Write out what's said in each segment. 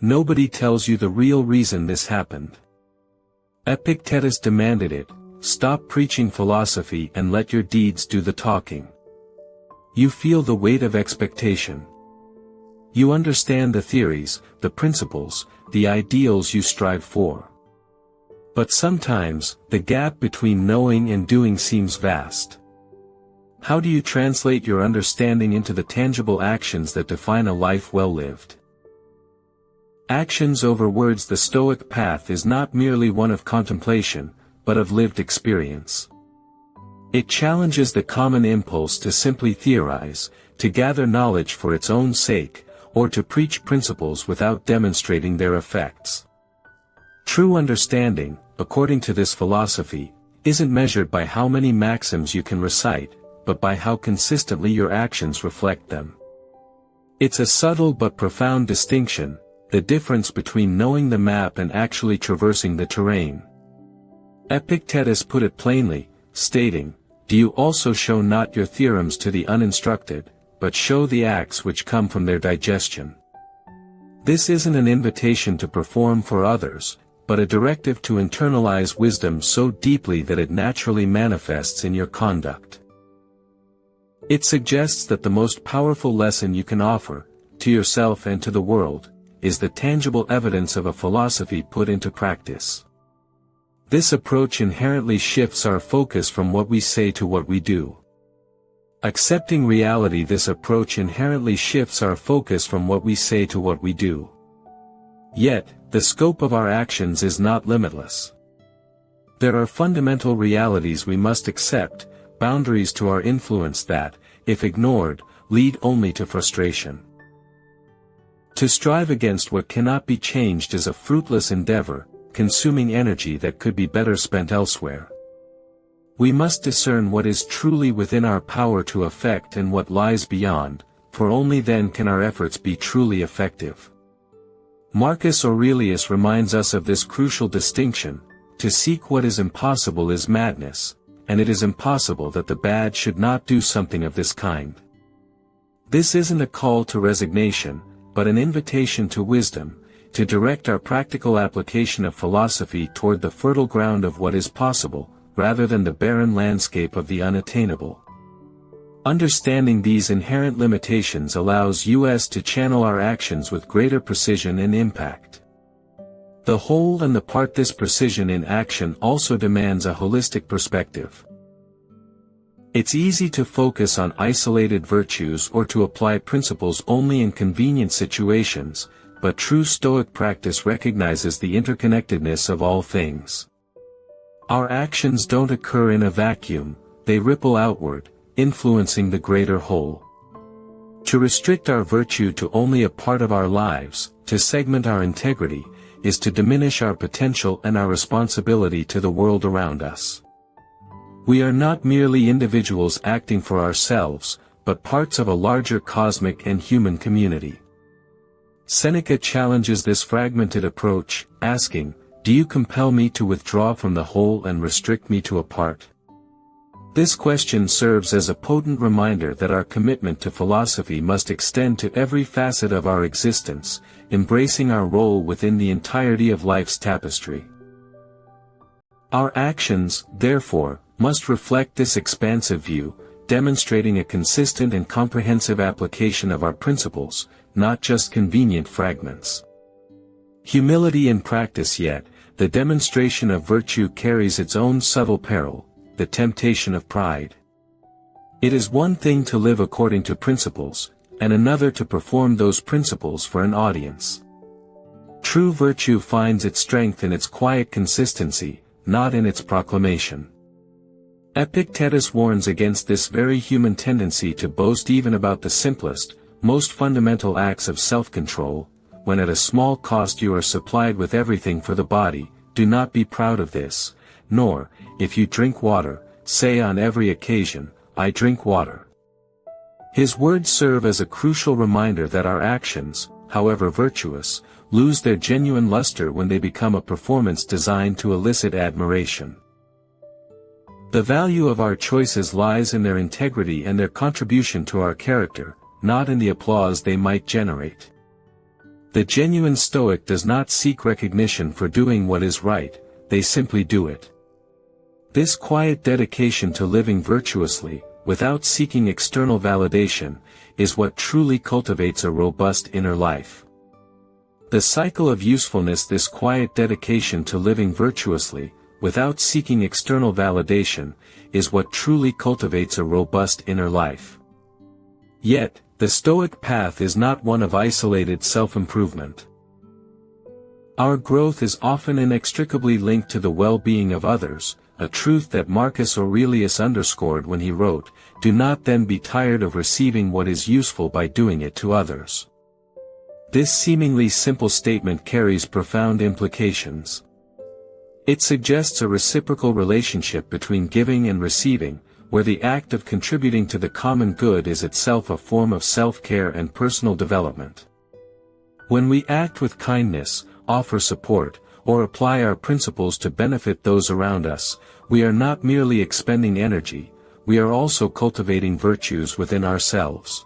Nobody tells you the real reason this happened. Epictetus demanded it: stop preaching philosophy and let your deeds do the talking. You feel the weight of expectation. You understand the theories, the principles, the ideals you strive for. But sometimes, the gap between knowing and doing seems vast. How do you translate your understanding into the tangible actions that define a life well lived? Actions over words. The Stoic path is not merely one of contemplation, but of lived experience. It challenges the common impulse to simply theorize, to gather knowledge for its own sake, or to preach principles without demonstrating their effects. True understanding, according to this philosophy, isn't measured by how many maxims you can recite, but by how consistently your actions reflect them. It's a subtle but profound distinction, the difference between knowing the map and actually traversing the terrain. Epictetus put it plainly, stating, "Do you also show not your theorems to the uninstructed, but show the acts which come from their digestion." This isn't an invitation to perform for others, but a directive to internalize wisdom so deeply that it naturally manifests in your conduct. It suggests that the most powerful lesson you can offer, to yourself and to the world, is the tangible evidence of a philosophy put into practice. This approach inherently shifts our focus from what we say to what we do. Accepting reality. This approach inherently shifts our focus from what we say to what we do. Yet, the scope of our actions is not limitless. There are fundamental realities we must accept, boundaries to our influence that, if ignored, lead only to frustration. To strive against what cannot be changed is a fruitless endeavor, consuming energy that could be better spent elsewhere. We must discern what is truly within our power to affect and what lies beyond, for only then can our efforts be truly effective. Marcus Aurelius reminds us of this crucial distinction: to seek what is impossible is madness, and it is impossible that the bad should not do something of this kind. This isn't a call to resignation, but an invitation to wisdom, to direct our practical application of philosophy toward the fertile ground of what is possible, rather than the barren landscape of the unattainable. Understanding these inherent limitations allows us to channel our actions with greater precision and impact. The whole and the part. This precision in action also demands a holistic perspective. It's easy to focus on isolated virtues or to apply principles only in convenient situations, but true Stoic practice recognizes the interconnectedness of all things. Our actions don't occur in a vacuum, they ripple outward, influencing the greater whole. To restrict our virtue to only a part of our lives, to segment our integrity, is to diminish our potential and our responsibility to the world around us. We are not merely individuals acting for ourselves, but parts of a larger cosmic and human community. Seneca challenges this fragmented approach, asking, "Do you compel me to withdraw from the whole and restrict me to a part?" This question serves as a potent reminder that our commitment to philosophy must extend to every facet of our existence, embracing our role within the entirety of life's tapestry. Our actions, therefore, must reflect this expansive view, demonstrating a consistent and comprehensive application of our principles, not just convenient fragments. Humility in practice. Yet, the demonstration of virtue carries its own subtle peril, the temptation of pride. It is one thing to live according to principles, and another to perform those principles for an audience. True virtue finds its strength in its quiet consistency, not in its proclamation. Epictetus warns against this very human tendency to boast even about the simplest, most fundamental acts of self-control. When at a small cost you are supplied with everything for the body, do not be proud of this, nor, if you drink water, say on every occasion, "I drink water." His words serve as a crucial reminder that our actions, however virtuous, lose their genuine luster when they become a performance designed to elicit admiration. The value of our choices lies in their integrity and their contribution to our character, not in the applause they might generate. The genuine Stoic does not seek recognition for doing what is right, they simply do it. This quiet dedication to living virtuously, without seeking external validation, is what truly cultivates a robust inner life. The cycle of usefulness, this quiet dedication to living virtuously, without seeking external validation, is what truly cultivates a robust inner life. Yet, the Stoic path is not one of isolated self-improvement. Our growth is often inextricably linked to the well-being of others, a truth that Marcus Aurelius underscored when he wrote, "Do not then be tired of receiving what is useful by doing it to others." This seemingly simple statement carries profound implications. It suggests a reciprocal relationship between giving and receiving, where the act of contributing to the common good is itself a form of self-care and personal development. When we act with kindness, offer support, or apply our principles to benefit those around us, we are not merely expending energy, we are also cultivating virtues within ourselves.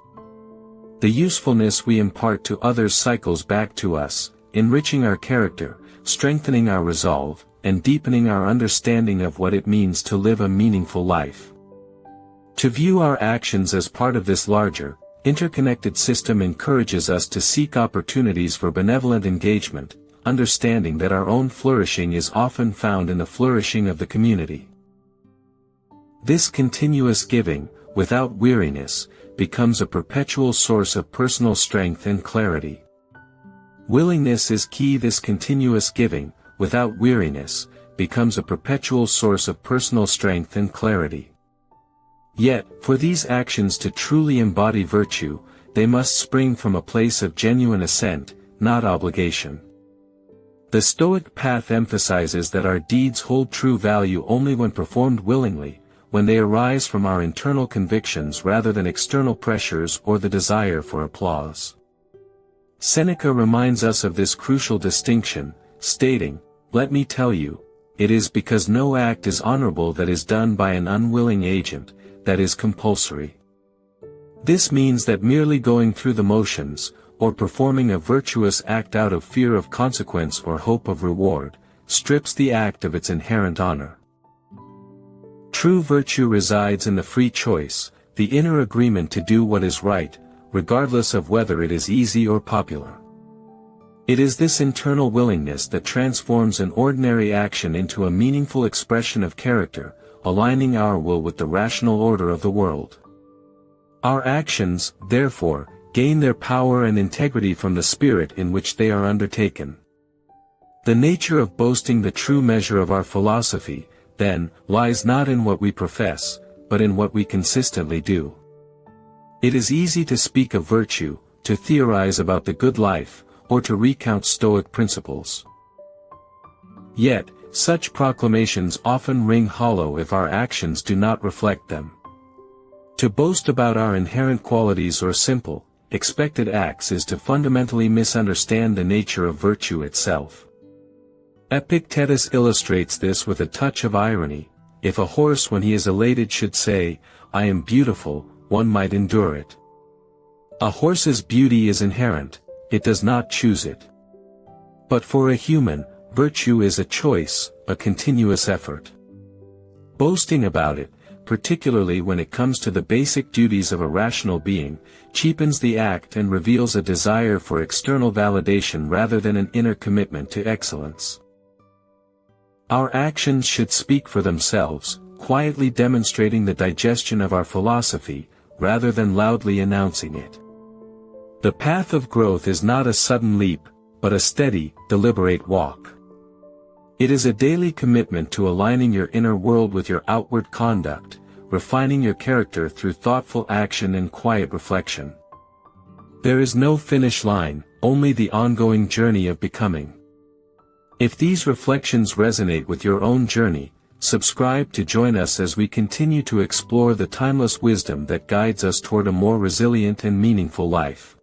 The usefulness we impart to others cycles back to us, enriching our character, strengthening our resolve, and deepening our understanding of what it means to live a meaningful life. To view our actions as part of this larger, interconnected system encourages us to seek opportunities for benevolent engagement, understanding that our own flourishing is often found in the flourishing of the community. This continuous giving, without weariness, becomes a perpetual source of personal strength and clarity. Willingness is key. This continuous giving, without weariness, becomes a perpetual source of personal strength and clarity. Yet, for these actions to truly embody virtue, they must spring from a place of genuine assent, not obligation. The Stoic path emphasizes that our deeds hold true value only when performed willingly, when they arise from our internal convictions rather than external pressures or the desire for applause. Seneca reminds us of this crucial distinction, stating, "Let me tell you, it is because no act is honorable that is done by an unwilling agent, that is compulsory." This means that merely going through the motions, or performing a virtuous act out of fear of consequence or hope of reward, strips the act of its inherent honor. True virtue resides in the free choice, the inner agreement to do what is right, regardless of whether it is easy or popular. It is this internal willingness that transforms an ordinary action into a meaningful expression of character, aligning our will with the rational order of the world. Our actions, therefore, gain their power and integrity from the spirit in which they are undertaken. The nature of boasting, the true measure of our philosophy, then, lies not in what we profess, but in what we consistently do. It is easy to speak of virtue, to theorize about the good life, or to recount Stoic principles. Yet, such proclamations often ring hollow if our actions do not reflect them. To boast about our inherent qualities or simple, expected acts is to fundamentally misunderstand the nature of virtue itself. Epictetus illustrates this with a touch of irony. If a horse when he is elated should say, "I am beautiful," one might endure it. A horse's beauty is inherent, it does not choose it. But for a human, virtue is a choice, a continuous effort. Boasting about it, particularly when it comes to the basic duties of a rational being, cheapens the act and reveals a desire for external validation rather than an inner commitment to excellence. Our actions should speak for themselves, quietly demonstrating the digestion of our philosophy, rather than loudly announcing it. The path of growth is not a sudden leap, but a steady, deliberate walk. It is a daily commitment to aligning your inner world with your outward conduct, refining your character through thoughtful action and quiet reflection. There is no finish line, only the ongoing journey of becoming. If these reflections resonate with your own journey, subscribe to join us as we continue to explore the timeless wisdom that guides us toward a more resilient and meaningful life.